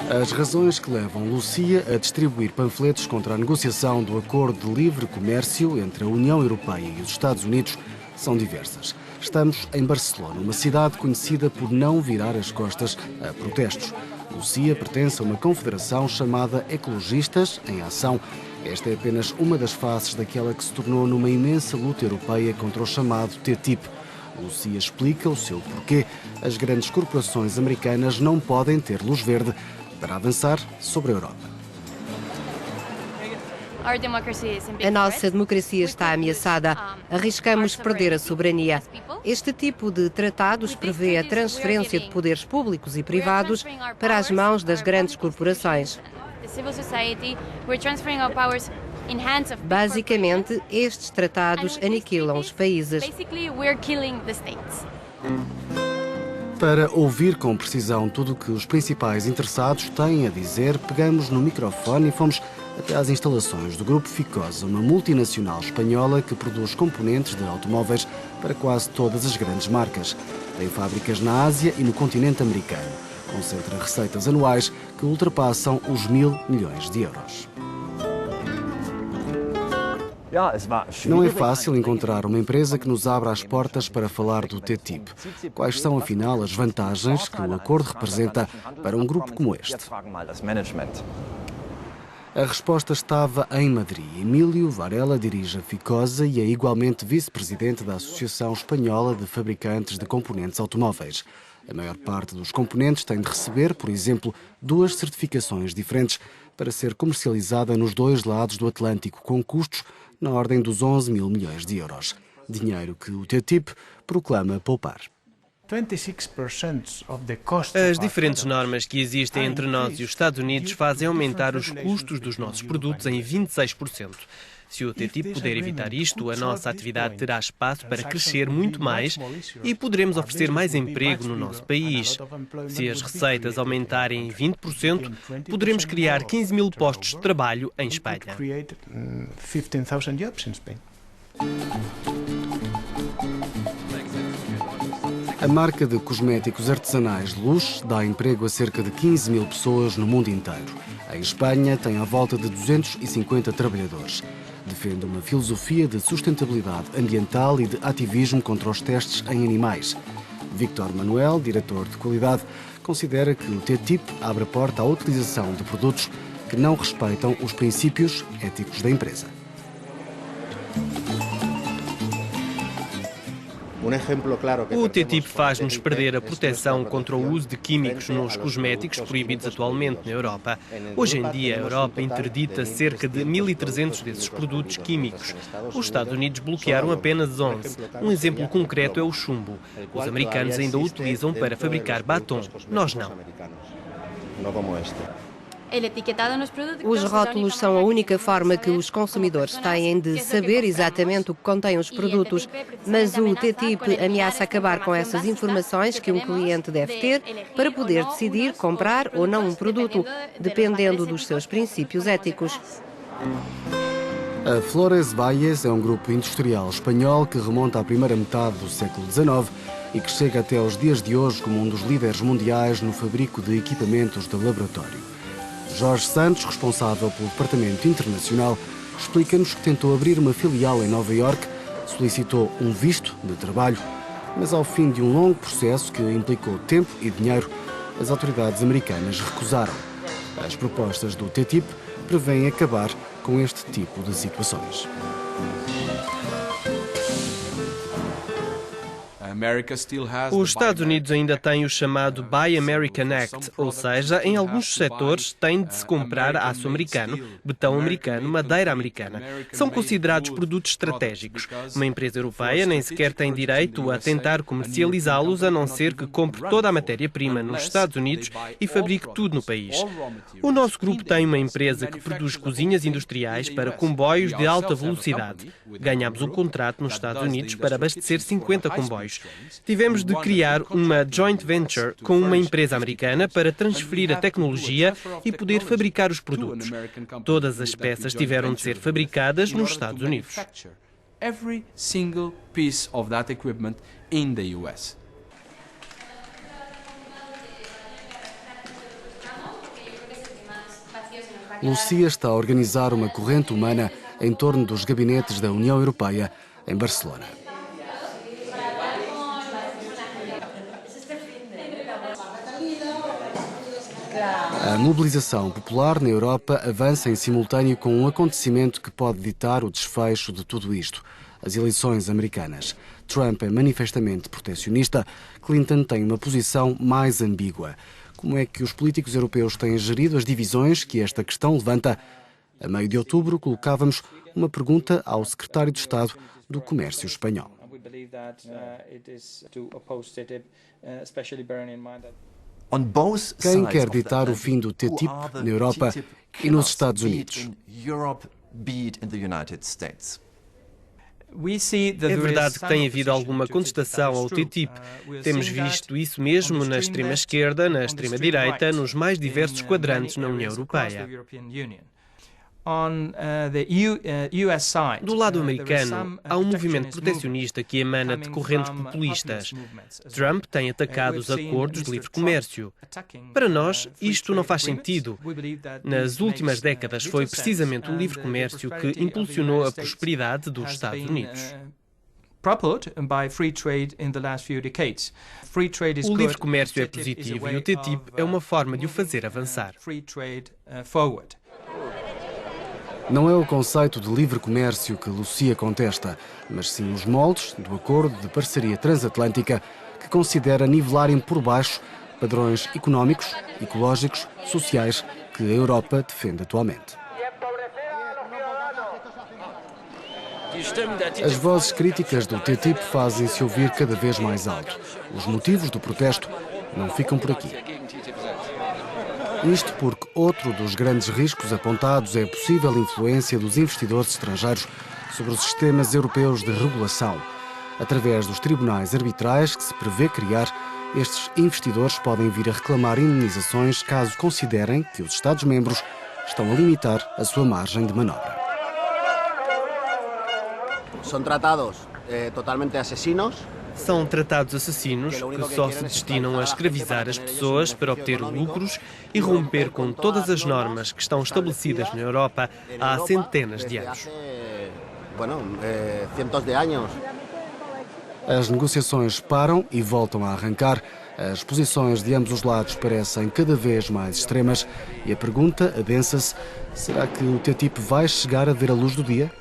As razões que levam Lucia a distribuir panfletos contra a negociação do Acordo de Livre Comércio entre a União Europeia e os Estados Unidos são diversas. Estamos em Barcelona, uma cidade conhecida por não virar as costas a protestos. Lucia pertence a uma confederação chamada Ecologistas em Ação. Esta é apenas uma das faces daquela que se tornou numa imensa luta europeia contra o chamado TTIP. Lucia explica o seu porquê. As grandes corporações americanas não podem ter luz verde para avançar sobre a Europa. A nossa democracia está ameaçada. Arriscamos perder a soberania. Este tipo de tratados prevê a transferência de poderes públicos e privados para as mãos das grandes corporações. Basicamente, estes tratados aniquilam os países. Para ouvir com precisão tudo o que os principais interessados têm a dizer, pegamos no microfone e fomos até às instalações do Grupo Ficosa, uma multinacional espanhola que produz componentes de automóveis para quase todas as grandes marcas. Tem fábricas na Ásia e no continente americano. Concentra receitas anuais que ultrapassam os 1.000 milhões de euros. Não é fácil encontrar uma empresa que nos abra as portas para falar do TTIP. Quais são, afinal, as vantagens que o acordo representa para um grupo como este? A resposta estava em Madrid. Emílio Varela dirige a Ficosa e é igualmente vice-presidente da Associação Espanhola de Fabricantes de Componentes Automóveis. A maior parte dos componentes tem de receber, por exemplo, 2 certificações diferentes para ser comercializada nos 2 lados do Atlântico, com custos na ordem dos 11.000 milhões de euros. Dinheiro que o TTIP proclama poupar. As diferentes normas que existem entre nós e os Estados Unidos fazem aumentar os custos dos nossos produtos em 26%. Se o TTIP puder evitar isto, a nossa atividade terá espaço para crescer muito mais e poderemos oferecer mais emprego no nosso país. Se as receitas aumentarem em 20%, poderemos criar 15.000 postos de trabalho em Espanha. A marca de cosméticos artesanais Lush dá emprego a cerca de 15.000 pessoas no mundo inteiro. Em Espanha tem à volta de 250 trabalhadores. Defende uma filosofia de sustentabilidade ambiental e de ativismo contra os testes em animais. Víctor Manuel, diretor de qualidade, considera que o TTIP abre a porta à utilização de produtos que não respeitam os princípios éticos da empresa. O TTIP faz-nos perder a proteção contra o uso de químicos nos cosméticos proibidos atualmente na Europa. Hoje em dia, a Europa interdita cerca de 1.300 desses produtos químicos. Os Estados Unidos bloquearam apenas 11. Um exemplo concreto é o chumbo. Os americanos ainda o utilizam para fabricar batom. Nós não. Os rótulos são a única forma que os consumidores têm de saber exatamente o que contêm os produtos, mas o TTIP ameaça acabar com essas informações que um cliente deve ter para poder decidir comprar ou não um produto, dependendo dos seus princípios éticos. A Flores Valles é um grupo industrial espanhol que remonta à primeira metade do século XIX e que chega até aos dias de hoje como um dos líderes mundiais no fabrico de equipamentos de laboratório. Jorge Santos, responsável pelo Departamento Internacional, explica-nos que tentou abrir uma filial em Nova Iorque, solicitou um visto de trabalho, mas ao fim de um longo processo que implicou tempo e dinheiro, as autoridades americanas recusaram. As propostas do TTIP prevêem acabar com este tipo de situações. Os Estados Unidos ainda têm o chamado Buy American Act, ou seja, em alguns setores tem de se comprar aço americano, betão americano, madeira americana. São considerados produtos estratégicos. Uma empresa europeia nem sequer tem direito a tentar comercializá-los, a não ser que compre toda a matéria-prima nos Estados Unidos e fabrique tudo no país. O nosso grupo tem uma empresa que produz cozinhas industriais para comboios de alta velocidade. Ganhámos um contrato nos Estados Unidos para abastecer 50 comboios. Tivemos de criar uma joint venture com uma empresa americana para transferir a tecnologia e poder fabricar os produtos. Todas as peças tiveram de ser fabricadas nos Estados Unidos. Every single piece of that equipment in the US. Lucia está a organizar uma corrente humana em torno dos gabinetes da União Europeia em Barcelona. A mobilização popular na Europa avança em simultâneo com um acontecimento que pode ditar o desfecho de tudo isto: as eleições americanas. Trump é manifestamente protecionista, Clinton tem uma posição mais ambígua. Como é que os políticos europeus têm gerido as divisões que esta questão levanta? A meio de outubro, colocávamos uma pergunta ao secretário de Estado do Comércio espanhol. Quem quer ditar o fim do TTIP na Europa e nos Estados Unidos? É verdade que tem havido alguma contestação ao TTIP. Temos visto isso mesmo na extrema-esquerda, na extrema-direita, nos mais diversos quadrantes na União Europeia. Do lado americano, há um movimento protecionista que emana de correntes populistas. Trump tem atacado os acordos de livre comércio. Para nós, isto não faz sentido. Nas últimas décadas, foi precisamente o livre comércio que impulsionou a prosperidade dos Estados Unidos. O livre comércio é positivo e o TTIP é uma forma de o fazer avançar. Não é o conceito de livre comércio que Lucia contesta, mas sim os moldes do acordo de parceria transatlântica que considera nivelarem por baixo padrões económicos, ecológicos, sociais que a Europa defende atualmente. As vozes críticas do TTIP fazem-se ouvir cada vez mais alto. Os motivos do protesto não ficam por aqui. Isto porque outro dos grandes riscos apontados é a possível influência dos investidores estrangeiros sobre os sistemas europeus de regulação. Através dos tribunais arbitrais que se prevê criar, estes investidores podem vir a reclamar indemnizações caso considerem que os Estados-membros estão a limitar a sua margem de manobra. São tratados totalmente assassinos. São tratados assassinos que só se destinam a escravizar as pessoas para obter lucros e romper com todas as normas que estão estabelecidas na Europa há centenas de anos. As negociações param e voltam a arrancar. As posições de ambos os lados parecem cada vez mais extremas e a pergunta adensa-se: será que o TTIP vai chegar a ver a luz do dia?